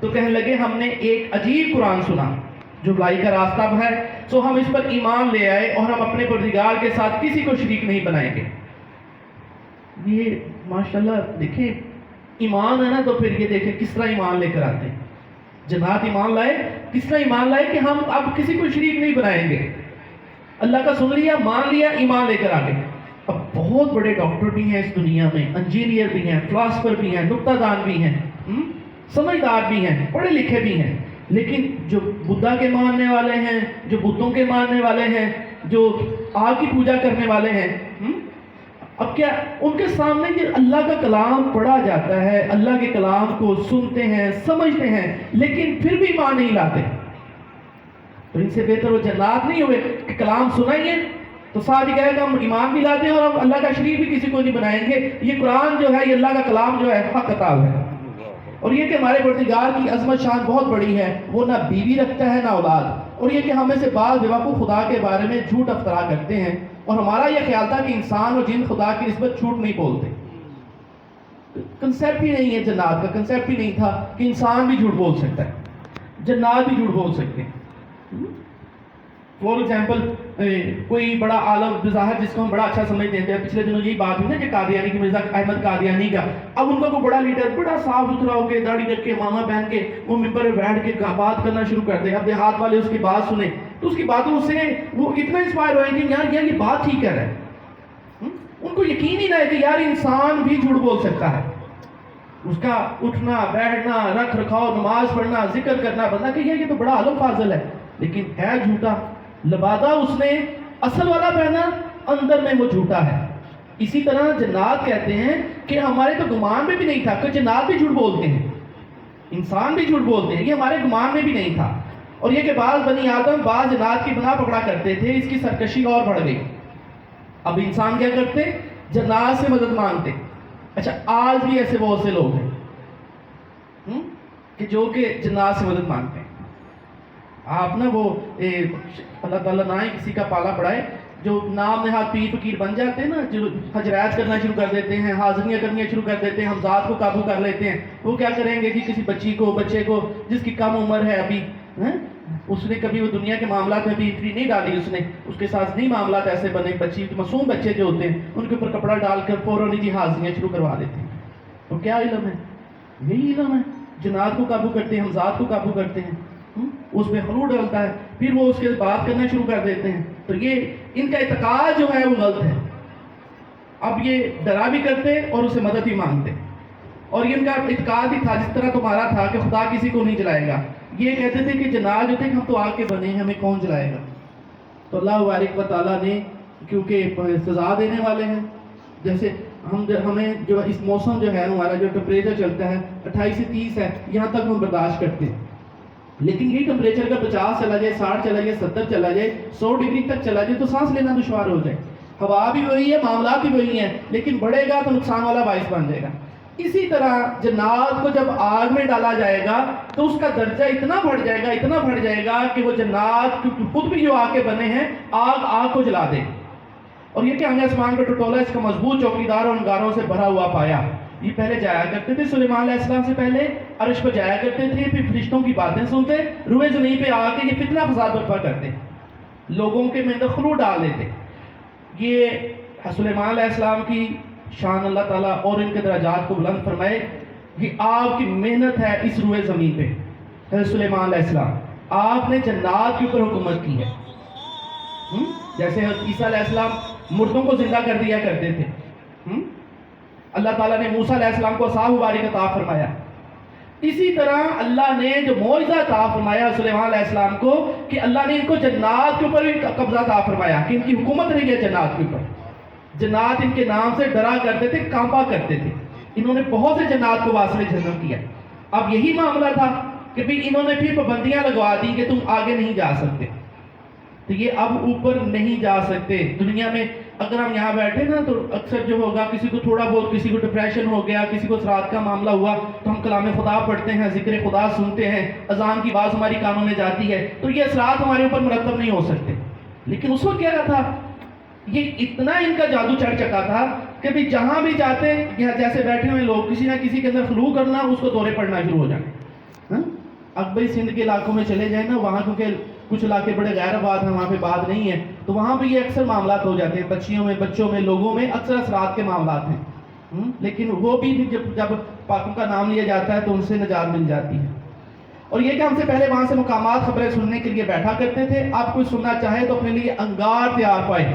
تو کہنے لگے ہم نے ایک عجیب قرآن سنا جو بھلائی کا راستہ ہے، سو ہم اس پر ایمان لے آئے اور ہم اپنے پروردگار کے ساتھ کسی کو شریک نہیں بنائیں گے۔ یہ ماشاءاللہ دیکھیں ایمان ہے نا، تو پھر یہ دیکھیں کس طرح ایمان لے کر آتے ہیں۔ جنات ایمان لائے، کس طرح ایمان لائے کہ ہم اب کسی کو شریک نہیں بنائیں گے۔ اللہ کا سن لیا، مان لیا، ایمان لے کر آگے۔ اب بہت بڑے ڈاکٹر بھی ہیں اس دنیا میں، انجینئر بھی ہیں، فلاسفر بھی ہیں، نکتہ دان بھی ہیں، سمجھدار بھی ہیں، پڑھے لکھے بھی ہیں، لیکن جو بدھا کے ماننے والے ہیں، جو بتوں کے ماننے والے ہیں، جو آگ کی پوجا کرنے والے ہیں، اب کیا ان کے سامنے یہ اللہ کا کلام پڑھا جاتا ہے، اللہ کے کلام کو سنتے ہیں، سمجھتے ہیں، لیکن پھر بھی ایمان نہیں لاتے، تو ان سے بہتر وہ جنات نہیں ہوئے کہ کلام سنائیے تو ساتھ ہی کہے کہ ہم ایمان بھی لاتے ہیں اور ہم اللہ کا شریک بھی کسی کو نہیں بنائیں گے۔ یہ قرآن جو ہے، یہ اللہ کا کلام جو ہے، حق کتاب ہے، اور یہ کہ ہمارے پروردگار کی عظمت شان بہت بڑی ہے، وہ نہ بیوی رکھتا ہے نہ اولاد، اور یہ کہ ہمیں سے بعض بیوقوف خدا کے بارے میں جھوٹ افطرا کرتے ہیں، اور ہمارا یہ خیال تھا کہ انسان اور جن خدا کی نسبت جھوٹ نہیں بولتے۔ کنسیپٹ ہی نہیں ہے جنات کا، کنسیپٹ ہی نہیں تھا کہ انسان بھی جھوٹ بول سکتا ہے، جنات بھی جھوٹ بول سکتے ہیں۔ فور ایگزامپل کوئی بڑا عالم بظاہر جس کو ہم بڑا اچھا سمجھتے ہیں، پچھلے دنوں یہی بات ہوئی نا کہ قادیانی کی مرزا احمد قادیانی کا، اب ان کا کوئی بڑا لیڈر بڑا صاف ستھرا ہو کے داڑھی رکھ کے ماما پہن کے وہ ممبر پہ بیٹھ کے بات کرنا شروع کر دے، اب دیہات والے اس کی بات سنیں تو اس کی باتوں سے وہ اتنا انسپائر ہوئے کہ یار یہ بات ٹھیک کہہ رہا ہے۔ ان کو یقین ہی نہ ہے کہ یار انسان بھی جھوٹ بول سکتا ہے، اس کا اٹھنا بیٹھنا رکھ رکھاؤ نماز پڑھنا ذکر کرنا بندہ کہ یہ تو بڑا عالم فاضل ہے، لیکن ہے جھوٹا، لبادہ اس نے اصل والا پہنا، اندر میں وہ جھوٹا ہے۔ اسی طرح جنات کہتے ہیں کہ ہمارے تو گمان میں بھی نہیں تھا کہ جنات بھی جھوٹ بولتے ہیں، انسان بھی جھوٹ بولتے ہیں، یہ ہمارے گمان میں بھی نہیں تھا، اور یہ کہ بعض بنی آدم بعض جنات کی بنا پکڑا کرتے تھے، اس کی سرکشی اور بڑھ گئی۔ اب انسان کیا کرتے؟ جنات سے مدد مانگتے۔ اچھا آج بھی ایسے بہت سے لوگ ہیں کہ جو کہ جنات سے مدد مانگتے ہیں۔ آپ نا وہ اللہ تعالیٰ نہ ہی کسی کا پالا پڑائے، جو نام نہاد پیر فقیر بن جاتے ہیں نا، جو حجرات کرنا شروع کر دیتے ہیں، حاضریاں کرنی شروع کر دیتے ہیں، حمزات کو قابو کر لیتے ہیں، وہ کیا کریں گے جی کسی بچے کو جس کی کم عمر ہے ابھی، اس نے کبھی وہ دنیا کے معاملات میں بھی انٹری نہیں ڈالی، اس کے ساتھ نہیں معاملات ایسے بنے، معصوم بچے جو ہوتے ہیں ان کے اوپر کپڑا ڈال کر فوراً جی حاضریاں شروع کروا دیتے ہیں۔ تو کیا علم ہے؟ یہی علم ہے، جنات کو قابو کرتے ہیں، حمزات کو قابو کرتے ہیں، اس میں خلوع ڈلتا ہے، پھر وہ اس کے بات کرنا شروع کر دیتے ہیں۔ تو یہ ان کا اعتقاد جو ہے وہ غلط ہے۔ اب یہ ڈرا بھی کرتے اور اسے مدد بھی مانگتے، اور یہ ان کا اعتقاد بھی تھا جس طرح تمہارا تھا کہ خدا کسی کو نہیں جلائے گا۔ یہ کہتے تھے کہ جنات جو تھے کہ ہم تو آگ کے بنے ہیں، ہمیں کون جلائے گا؟ تو اللہ تبارک و تعالیٰ نے کیونکہ سزا دینے والے ہیں، جیسے ہمیں جو اس موسم جو ہے ہمارا جو ٹمپریچر چلتا ہے 28 سے 30 ہے، یہاں تک ہم برداشت کرتے ہیں، لیکن یہ ٹمپریچر کا 50 چلا جائے، 60 چلا جائے، 70 چلا جائے، 100 ڈگری تک چلا جائے تو سانس لینا دشوار ہو جائے۔ ہوا بھی وہی ہے، معاملات بھی وہی ہیں، لیکن بڑھے گا تو نقصان والا باعث بن جائے گا۔ اسی طرح جنات کو جب آگ میں ڈالا جائے گا تو اس کا درجہ اتنا بڑھ جائے گا کہ وہ جنات خود بھی جو آگ کے بنے ہیں آگ کو جلا دے، اور یہ کہ ہم نے آسمان کا ٹٹولا اس کا مضبوط چوکیدار اور انگاروں سے بھرا ہوا پایا۔ یہ پہلے جایا کرتے تھے، سلیمان علیہ السلام سے پہلے عرش پر جایا کرتے تھے، پھر فرشتوں کی باتیں سنتے، روئے زمین پہ آ کے یہ فتنہ فساد برپا کرتے، لوگوں کے میں خلوع ڈال دیتے۔ یہ سلیمان علیہ السلام کی شان اللہ تعالیٰ اور ان کے درجات کو بلند فرمائے، یہ آپ کی محنت ہے اس روئے زمین پہ۔ حضرت سلیمان علیہ السلام آپ نے جنات کے اوپر حکومت کی ہے، جیسے حضرت عیسیٰ علیہ السلام مردوں کو زندہ کر دیا کرتے تھے، اللہ تعالیٰ نے موسیٰ علیہ السلام کو عصا مبارک عطا فرمایا، اسی طرح اللہ نے جو معجزہ عطا فرمایا سلیمان علیہ السلام کو کہ اللہ نے ان کو جنات کے اوپر بھی قبضہ عطا فرمایا کہ ان کی حکومت رہی ہے جنات کے اوپر۔ جنات ان کے نام سے ڈرا کرتے تھے، کانپا کرتے تھے، انہوں نے بہت سے جنات کو واسطے جنم کیا۔ اب یہی معاملہ تھا کہ بھی انہوں نے پھر پابندیاں لگوا دی کہ تم آگے نہیں جا سکتے، تو یہ اب اوپر نہیں جا سکتے۔ دنیا میں اگر ہم یہاں بیٹھے نا تو اکثر جو ہوگا کسی کو تھوڑا بہت، کسی کو ڈپریشن ہو گیا، کسی کو سرات کا معاملہ ہوا تو ہم کلام خدا پڑھتے ہیں، ذکر خدا سنتے ہیں، اذان کی آواز ہماری کانوں میں جاتی ہے، تو یہ اثرات ہمارے اوپر مرتب نہیں ہو سکتے۔ لیکن اس وقت کیا تھا، یہ اتنا ان کا جادو چڑھ چکا تھا کہ بھی جہاں بھی جاتے جیسے بیٹھے ہوئے لوگ کسی نہ کسی کے اندر خلوع کرنا، اس کو دورے پڑنا شروع ہو جانا۔ اب بھائی سندھ کے علاقوں میں چلے جائیں نا، وہاں کیونکہ کچھ علاقے بڑے غیر آباد ہیں، وہاں پہ بات نہیں ہے، تو وہاں پہ یہ اکثر معاملات ہو جاتے ہیں، بچوں میں لوگوں میں اکثر اثرات کے معاملات ہیں، لیکن وہ بھی جب پاکوں کا نام لیا جاتا ہے تو ان سے نجات مل جاتی ہے۔ اور یہ کہ ہم سے پہلے وہاں سے مقامات خبریں سننے کے لیے بیٹھا کرتے تھے، آپ کوئی سننا چاہے تو اپنے لیے انگار تیار پائے۔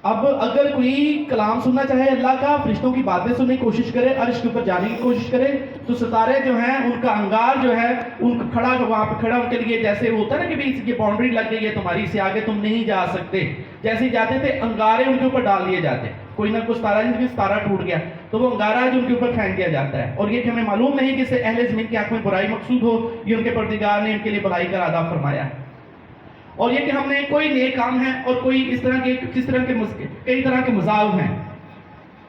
اب اگر کوئی کلام سننا چاہے اللہ کا، فرشتوں کی باتیں سننے کی کوشش کرے، عرش کے اوپر جانے کی کوشش کرے، تو ستارے جو ہیں ان کا انگار جو ہے ان کا وہاں پہ کھڑا ان کے لیے، جیسے ہوتا ہے نا کہ یہ باؤنڈری لگ گئی ہے تمہاری، اس سے آگے تم نہیں جا سکتے، جیسے ہی جاتے تھے انگارے ان کے اوپر ڈال دیے جاتے، کوئی نہ کوئی ستارہ، جس میں ستارہ ٹوٹ گیا تو وہ انگارہ جو ان کے اوپر پھینک دیا جاتا ہے، اور یہ کہ ہمیں معلوم نہیں کہ اس سے اہل زمین کی آنکھ میں برائی مقصود ہو، یہ ان کے پروردگار نے ان کے لیے بھلائی کا ارادہ فرمایا ہے۔ اور یہ کہ ہم نے کوئی نیک کام ہے اور کوئی اس طرح کے کئی طرح کے مذاہب ہیں،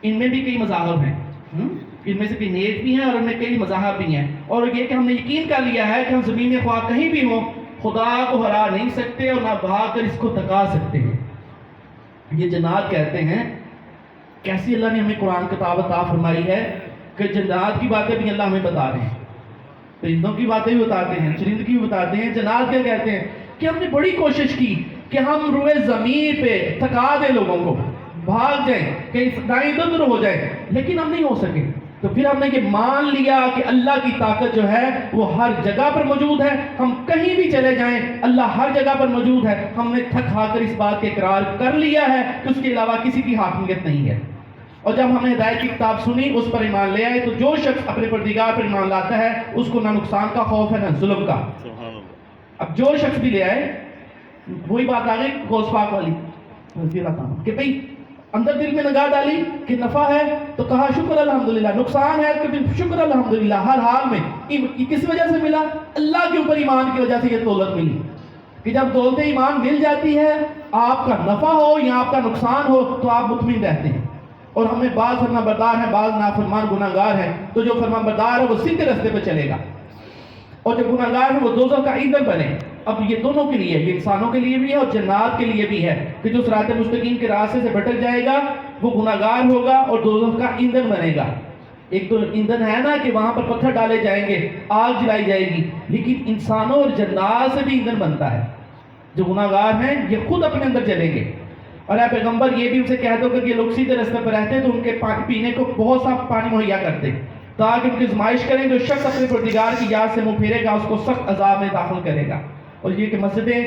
ان میں بھی کئی مذاہب ہیں، ان میں سے کئی نیک بھی ہیں اور ان میں کئی مذاہب بھی ہیں، اور یہ کہ ہم نے یقین کر لیا ہے کہ ہم زمین میں خواہ کہیں بھی ہوں خدا کو ہرا نہیں سکتے اور نہ بھاگ کر اس کو تکا سکتے ہیں۔ یہ جنات کہتے ہیں کیسی اللہ نے ہمیں قرآن کتاب عطا فرمائی ہے کہ جنات کی باتیں بھی اللہ ہمیں بتا رہے ہیں، پرندوں کی باتیں بھی بتاتے ہیں، چرند کی بھی بتاتے ہیں۔ جنات کیا کہتے ہیں کہ ہم نے بڑی کوشش کی کہ ہم روئے زمین پہ تھکا دیں لوگوں کو، بھاگ جائیں، کہیں دائیں ادھر ہو جائیں، لیکن ہم نہیں ہو سکے۔ تو پھر ہم نے یہ مان لیا کہ اللہ کی طاقت جو ہے وہ ہر جگہ پر موجود ہے، ہم کہیں بھی چلے جائیں اللہ ہر جگہ پر موجود ہے۔ ہم نے تھک ہار کر اس بات کے اقرار کر لیا ہے کہ اس کے علاوہ کسی کی حاکمیت نہیں ہے، اور جب ہم نے ہدایت کی کتاب سنی اس پر ایمان لے آئے، تو جو شخص اپنے پروردگار پر ایمان لاتا ہے اس کو نہ نقصان کا خوف ہے نہ ظلم کا۔ اب جو شخص بھی لے آئے، وہی بات آ گئی غوث پاک والی کہ بھئی اندر دل میں نگاہ ڈالی کہ نفع ہے تو کہا شکر الحمدللہ، نقصان ہے کہ شکر الحمدللہ، ہر حال میں۔ کس وجہ سے ملا؟ اللہ کے اوپر ایمان کی وجہ سے یہ دولت ملی، کہ جب دولت ایمان مل جاتی ہے، آپ کا نفع ہو یا آپ کا نقصان ہو تو آپ مطمئن رہتے ہیں۔ اور ہمیں بعض فرمان بردار ہیں، بعض نافرمان گناہگار ہیں، تو جو فرمان بردار ہے وہ سیدھے راستے پہ چلے گا، اور جو گناہگار ہے وہ دوزخ کا ایندھن بنے۔ اب یہ دونوں کے لیے، یہ انسانوں کے لیے بھی ہے اور جنات کے لیے بھی ہے، کہ جو صراط مستقیم کے راستے سے بھٹک جائے گا وہ گناہگار ہوگا اور دوزخ کا ایندھن بنے گا۔ ایک تو ایندھن ہے نا کہ وہاں پر پتھر ڈالے جائیں گے، آگ جلائی جائے گی، لیکن انسانوں اور جنات سے بھی ایندھن بنتا ہے۔ جو گناہگار ہیں یہ خود اپنے اندر جلیں گے، اور اے پیغمبر یہ بھی ان سے کہہ دو کہ یہ لوگ سیدھے راستے پر رہتے تو ان کے پینے کو بہت سا پانی مہیا کرتے، تاکہ ان کی آزمائش کریں۔ جو شخص اپنے پروردگار کی یاد سے منہ پھیرے گا اس کو سخت عذاب میں داخل کرے گا۔ اور یہ کہ مسجدیں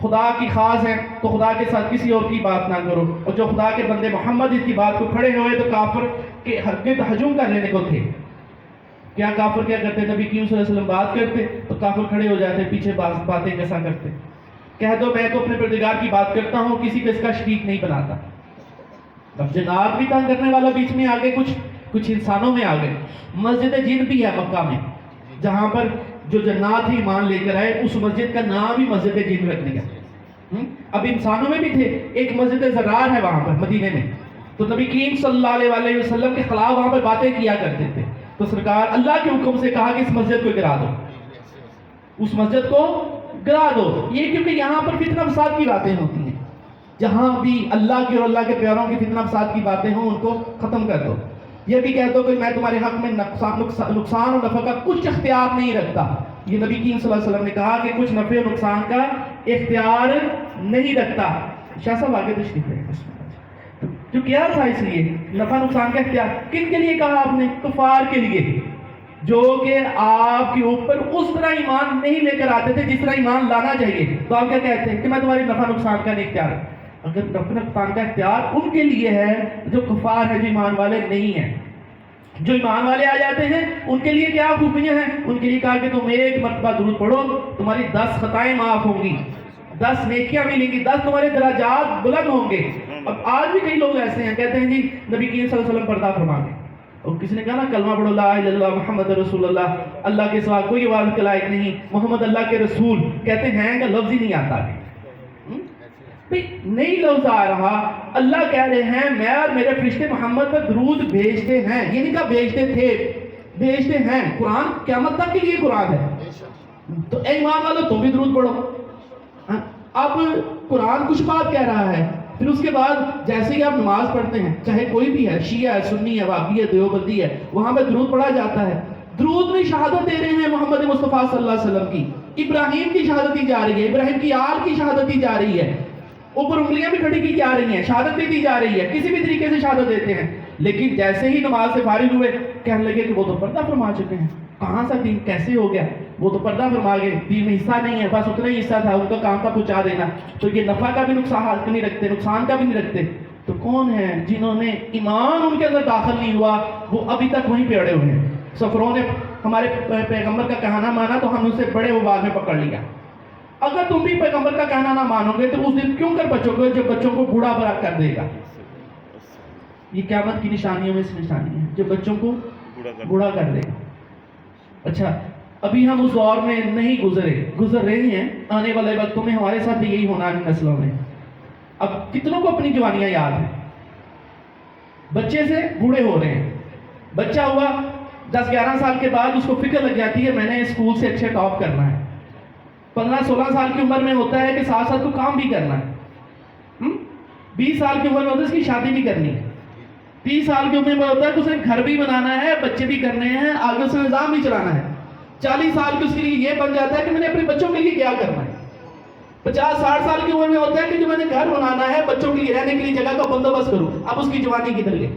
خدا کی خاص ہیں تو خدا کے ساتھ کسی اور کی بات نہ کرو، اور جو خدا کے بندے محمد اس کی بات کو کھڑے ہوئے تو کافر کے حرکت ہجوم کر لینے کو تھے۔ کیا کافر کیا کرتے؟ نبی کریم صلی اللہ علیہ وسلم بات کرتے تو کافر کھڑے ہو جاتے، پیچھے باتیں کیسا کرتے؟ کہہ دو میں تو اپنے پروردگار کی بات کرتا ہوں، کسی کو اس کا شریک نہیں بناتا۔ اب جنات بھی تنگ کرنے والا بیچ میں آگے کچھ انسانوں میں آگئے۔ مسجد جن بھی ہے مکہ میں، جہاں پر جو جنات ہی ایمان لے کر آئے، اس مسجد کا نام ہی مسجد جن رکھ دیا۔ اب انسانوں میں بھی تھے، ایک مسجد زرار ہے وہاں پر مدینے میں، تو نبی کریم صلی اللہ علیہ وسلم کے خلاف وہاں پر باتیں کیا کرتے تھے، تو سرکار اللہ کے حکم سے کہا کہ اس مسجد کو گرا دو، اس مسجد کو گرا دو۔ یہ کیونکہ یہاں پر فتنہ فساد کی باتیں ہوتی ہیں، جہاں بھی اللہ کی اور اللہ کے پیاروں کی فتنہ فساد کی باتیں ہوں ان کو ختم کر دو۔ یہ بھی کہہ دو کہ میں تمہارے حق میں نقصان اور نفع کا کچھ اختیار نہیں رکھتا۔ یہ نبی کریم صلی اللہ علیہ وسلم نے کہا کہ کچھ نفع اور نقصان کا اختیار نہیں رکھتا۔ شاہ صاحب آگے تشریف لیں۔ جو کیا تھا اس لیے نفع نقصان کا اختیار کن کے لیے کہا آپ نے؟ کفار کے لیے، جو کہ آپ کے اوپر اس طرح ایمان نہیں لے کر آتے تھے جس طرح ایمان لانا چاہیے۔ تو آپ کیا کہتے ہیں کہ میں تمہاری نفع نقصان کا نہیں اختیار۔ اگر نفع نقصان کا اختیار ان کے لیے ہے جو کفار ہیں، جو ایمان والے نہیں ہیں۔ جو ایمان والے آ جاتے ہیں ان کے لیے کیا خوبیاں ہیں؟ ان کے لیے کہا کہ تم ایک مرتبہ درود پڑھو، تمہاری 10 خطائیں معاف ہوں گی، 10 نیکیاں ملیں گی، 10 تمہارے درجات بلند ہوں گے۔ اب آج بھی کئی لوگ ایسے ہیں کہتے ہیں جی نبی کریم صلی اللہ علیہ وسلم پردہ فرما دیں، اور کسی نے کہا نا کلمہ پڑھو لا الہ الا اللہ محمد رسول اللہ، اللہ کے سوا کوئی عبادت کے لائق نہیں، محمد اللہ کے رسول، کہتے ہیں کہ لفظ ہی نہیں آتا ہے۔ نہیں لفظ آ رہا، اللہ کہہ رہے ہیں میں اور میرے فرشتے محمد پر درود بھیجتے ہیں، یہ نہیں کہا بھیجتے تھے، بھیجتے ہیں۔ قرآن قیامت تک کے لیے قرآن ہے، تو اے ایمان والو تم بھی درود پڑھو۔ اب قرآن کچھ بات کہہ رہا ہے، پھر اس کے بعد جیسے ہی آپ نماز پڑھتے ہیں، چاہے کوئی بھی ہے، شیعہ ہے، سنی ہے، وہابی ہے، دیوبندی ہے، وہاں پہ درود پڑھا جاتا ہے۔ درود میں شہادت دے رہے ہیں محمد مصطفیٰ صلی اللہ علیہ وسلم کی، ابراہیم کی شہادت دی جا رہی ہے، ابراہیم کی آل کی شہادت دی جا رہی ہے، اوپر انگلیاں بھی کھڑی کی جا رہی ہیں، شہادت بھی دی جا رہی ہے، کسی بھی طریقے سے شہادت دیتے ہیں. لیکن جیسے ہی نماز سے فارغ ہوئے کہنے لگے کہ وہ تو پردہ فرما چکے ہیں، کہاں سے دین کیسے ہو گیا، وہ تو پردہ فرما گئے، دین میں حصہ نہیں ہے، بس اتنا ہی حصہ تھا، ان کا کام تھا پہنچا دینا، تو یہ نفع کا بھی نقصان نہیں رکھتے، نقصان کا بھی نہیں رکھتے. تو کون ہیں جنہوں نے ایمان ان کے اندر داخل نہیں ہوا، وہ ابھی تک وہیں پہ اڑے ہوئے ہیں. سفروں نے ہمارے پیغمبر کا کہنا مانا تو ہم ان سے بڑے وبال میں پکڑ لیا. اگر تم بھی پیغمبر کا کہنا نہ مانو گے تو اس دن کیوں کر بچو گے جب بچوں کو بوڑھا برا کر دے گا. یہ قیامت کی نشانیوں میں سے نشانی ہے، جو بچوں کو بوڑھا کر دے گا. اچھا ابھی ہم اس دور میں نہیں گزر رہے ہیں، آنے والے وقتوں میں ہمارے ساتھ بھی یہی ہونا ہے نسلوں میں. اب کتنوں کو اپنی جوانیاں یاد ہیں؟ بچے سے بوڑھے ہو رہے ہیں. بچہ ہوا 10-11 سال کے بعد اس کو فکر لگ جاتی ہے میں نے اسکول سے اچھے ٹاپ کرنا ہے. 15-16 سال کی عمر میں ہوتا ہے کہ ساتھ ساتھ کو کام بھی کرنا ہے. 20 سال کی عمر میں ہوتا ہے اس کی شادی بھی کرنی ہے. 30 سال کی عمر میں ہوتا ہے کہ اسے گھر بھی بنانا ہے، بچے بھی کرنے ہیں، آگے اسے نظام بھی چلانا ہے. 40 سال کی اس کے لیے یہ بن جاتا ہے کہ میں نے اپنے بچوں کے لیے کیا کرنا ہے. 50-60 سال کی عمر میں ہوتا ہے کہ جو میں نے گھر بنانا ہے، بچوں کے لیے رہنے کے لیے جگہ کا بندوبست کروں. اب اس کی جوانی کدھر گئی؟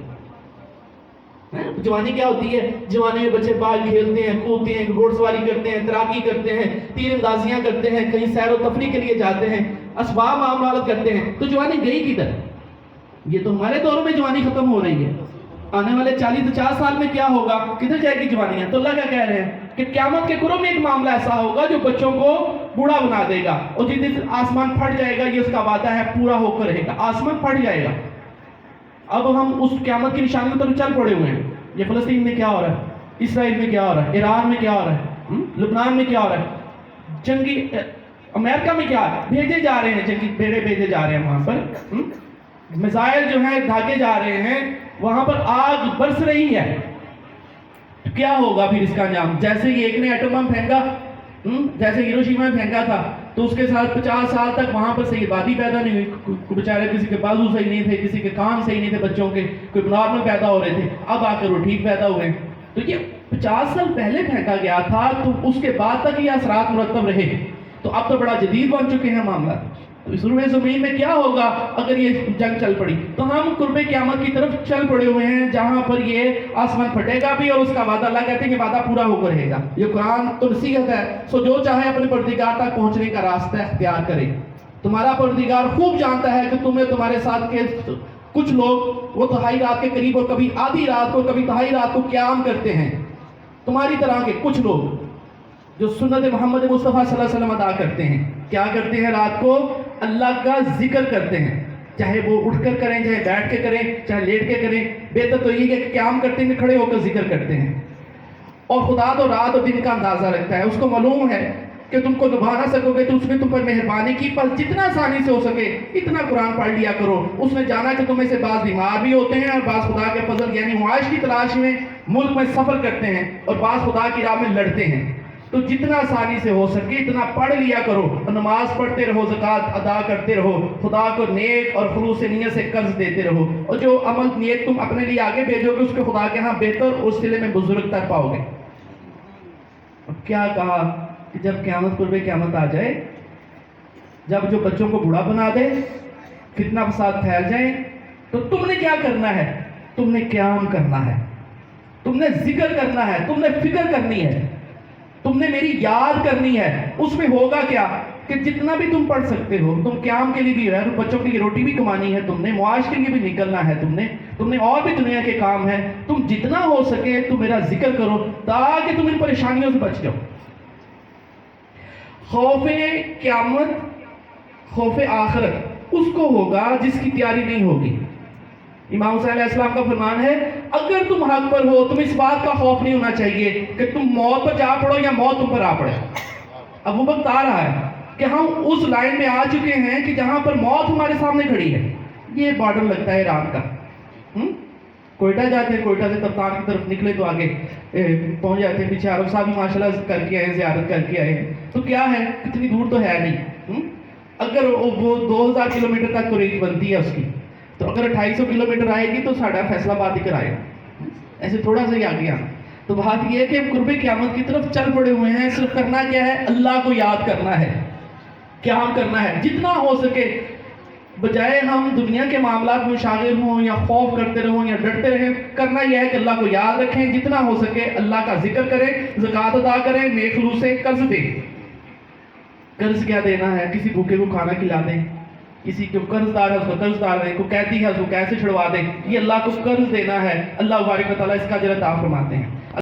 جوانی کیا ہوتی ہے؟ جوانی میں بچے باہر کھیلتے ہیں، کودتے ہیں، گھوڑ سواری کرتے ہیں، تیراکی کرتے ہیں، تیر اندازیاں کرتے ہیں، کہیں سیر و تفریح کے لیے جاتے ہیں، اسباب معاملات کرتے ہیں. تو جوانی گئی کدھر؟ یہ تو ہمارے دور میں جوانی ختم ہو رہی ہے. آنے والے 40-50 سال میں کیا ہوگا؟ کدھر جائے گی جوانیاں؟ تو اللہ کیا کہہ رہے ہیں کہ قیامت کے قرب میں ایک معاملہ ایسا ہوگا جو بچوں کو بوڑھا بنا دے گا، اور جس دن آسمان پھٹ جائے گا، یہ اس کا وعدہ ہے پورا ہو کر رہے گا. آسمان پھٹ جائے گا. اب ہم اس قیامت کی نشانیوں پر چل پڑے ہوئے ہیں. یہ فلسطین میں کیا ہو رہا ہے، اسرائیل میں کیا ہو رہا ہے، ایران میں کیا ہو رہا ہے، لبنان میں کیا ہو رہا ہے، جنگی امریکہ میں کیا ہے، بھیجے جا رہے ہیں، جنگی بیڑے بھیجے جا رہے ہیں وہاں پر، میزائل جو ہیں دھاگے جا رہے ہیں، وہاں پر آگ برس رہی ہے. کیا ہوگا پھر اس کا انجام؟ جیسے ہی ایک نے ایٹم بم پھینکا، جیسے ہیروشیما میں پھینکا تھا، تو اس کے ساتھ 50 سال تک وہاں پر صحیح آبادی پیدا نہیں ہوئی. بیچارے کسی کے بازو صحیح نہیں تھے، کسی کے کان صحیح نہیں تھے، بچوں کے کوئی نارمل پیدا ہو رہے تھے، اب آ کر وہ ٹھیک پیدا ہوئے. تو یہ 50 سال پہلے پھینکا گیا تھا، تو اس کے بعد تک یہ اثرات مرتب رہے. تو اب تو بڑا جدید بن چکے ہیں معاملہ. تو اس روئے زمین میں کیا ہوگا اگر یہ جنگ چل پڑی؟ تو ہم قرب قیامت کی طرف چل پڑے ہوئے ہیں، جہاں پر یہ آسمان پھٹے گا بھی، اور اس کا وعدہ اللہ کہتے ہیں کہ وعدہ پورا ہو کر رہے گا. یہ قرآن تو نصیحت ہے. سو جو چاہے اپنے پروردگار تک پہنچنے کا راستہ اختیار کرے. تمہارا پروردگار خوب جانتا ہے کہ تمہیں تمہارے ساتھ کے کچھ لوگ وہ تہائی رات کے قریب اور کبھی آدھی رات کو کبھی تہائی رات کو قیام کرتے ہیں. تمہاری طرح کے کچھ لوگ جو سنت محمد مصطفیٰ صلی اللہ علیہ وسلم ادا کرتے ہیں. کیا کرتے ہیں؟ رات کو اللہ کا ذکر کرتے ہیں، چاہے وہ اٹھ کر کریں، چاہے بیٹھ کے کریں، چاہے لیٹ کے کریں. بہتر تو یہ کہ قیام کرتے ہیں، کھڑے ہو کر ذکر کرتے ہیں. اور خدا تو رات اور دن کا اندازہ رکھتا ہے. اس کو معلوم ہے کہ تم کو نبھا نہ سکو گے، تو اس نے تم پر مہربانی کی، پر جتنا آسانی سے ہو سکے اتنا قرآن پڑھ لیا کرو. اس نے جانا کہ تم میں سے بعض بیمار بھی ہوتے ہیں، اور بعض خدا کے فضل یعنی معاش کی تلاش میں ملک میں سفر کرتے ہیں، اور بعض خدا کی راہ میں لڑتے ہیں. تو جتنا آسانی سے ہو سکے اتنا پڑھ لیا کرو، اور نماز پڑھتے رہو، زکوٰۃ ادا کرتے رہو، خدا کو نیک اور خلوص نیت سے قرض دیتے رہو. اور جو عمل نیک تم اپنے لیے آگے بھیجو گے، اس کو خدا کے ہاں بہتر اور صلے میں بزرگ تک پاؤ گے. اب کیا کہا کہ جب قیامت قرب قیامت آ جائے، جب جو بچوں کو بوڑھا بنا دے، فتنہ فساد پھیل جائیں، تو تم نے کیا کرنا ہے؟ تم نے قیام کرنا ہے، تم نے ذکر کرنا ہے، تم نے فکر کرنی ہے، تم نے میری یاد کرنی ہے. اس میں ہوگا کیا کہ جتنا بھی تم پڑھ سکتے ہو، تم قیام کے لیے بھی ہے، بچوں کے لیے روٹی بھی کمانی ہے، تم نے معاش کے لیے بھی نکلنا ہے، تم نے اور بھی دنیا کے کام ہیں. تم جتنا ہو سکے تم میرا ذکر کرو تاکہ تم ان پریشانیوں سے بچ جاؤ. خوف قیامت، خوف آخرت اس کو ہوگا جس کی تیاری نہیں ہوگی. امام حسین علیہ السلام کا فرمان ہے، اگر تم حق پر ہو تم اس بات کا خوف نہیں ہونا چاہیے کہ تم موت پر جا پڑو یا موت تم پر آ پڑے. اب وہ وقت آ رہا ہے کہ ہم اس لائن میں آ چکے ہیں کہ جہاں پر موت ہمارے سامنے کھڑی ہے. یہ بارڈر لگتا ہے ایران کا، کوئٹہ جاتے ہیں، کوئٹہ سے تفتان کی طرف نکلے تو آگے پہنچ جاتے ہیں. پیچھے عرب صاحب بھی ماشاءاللہ کر کے آئے ہیں، زیارت کر کے آئے ہیں. تو کیا ہے، اتنی دور تو ہے نہیں. اگر وہ 2000 کلومیٹر تک تو رینج بنتی ہے اس کی، تو اگر 2800 کلومیٹر آئے گی تو ساڑھا فیصلہ آباد ہی کر آئے گا، ایسے تھوڑا سا ہی آگے آنا. تو بات یہ ہے کہ ہم قرب قیامت کی طرف چل پڑے ہوئے ہیں، صرف کرنا کیا ہے؟ اللہ کو یاد کرنا ہے، قیام کرنا ہے جتنا ہو سکے، بجائے ہم دنیا کے معاملات میں شاغل ہوں یا خوف کرتے رہوں یا ڈرتے رہیں۔ کرنا یہ ہے کہ اللہ کو یاد رکھیں، جتنا ہو سکے اللہ کا ذکر کریں، زکوٰۃ ادا کریں، نیک خلوص سے قرض دیں۔ قرض کیا دینا ہے؟ کسی بھوکے کو کھانا کھلا دیں، کسی کو قرض دار ہے اس کو قرض دار دیں، کوئی قیدی ہے اس کو قید سے چھڑوا دیں، یہ اللہ کو قرض دینا ہے۔ اللہ تبارک و تعالیٰ اس کا اجر عطا فرماتے ہیں۔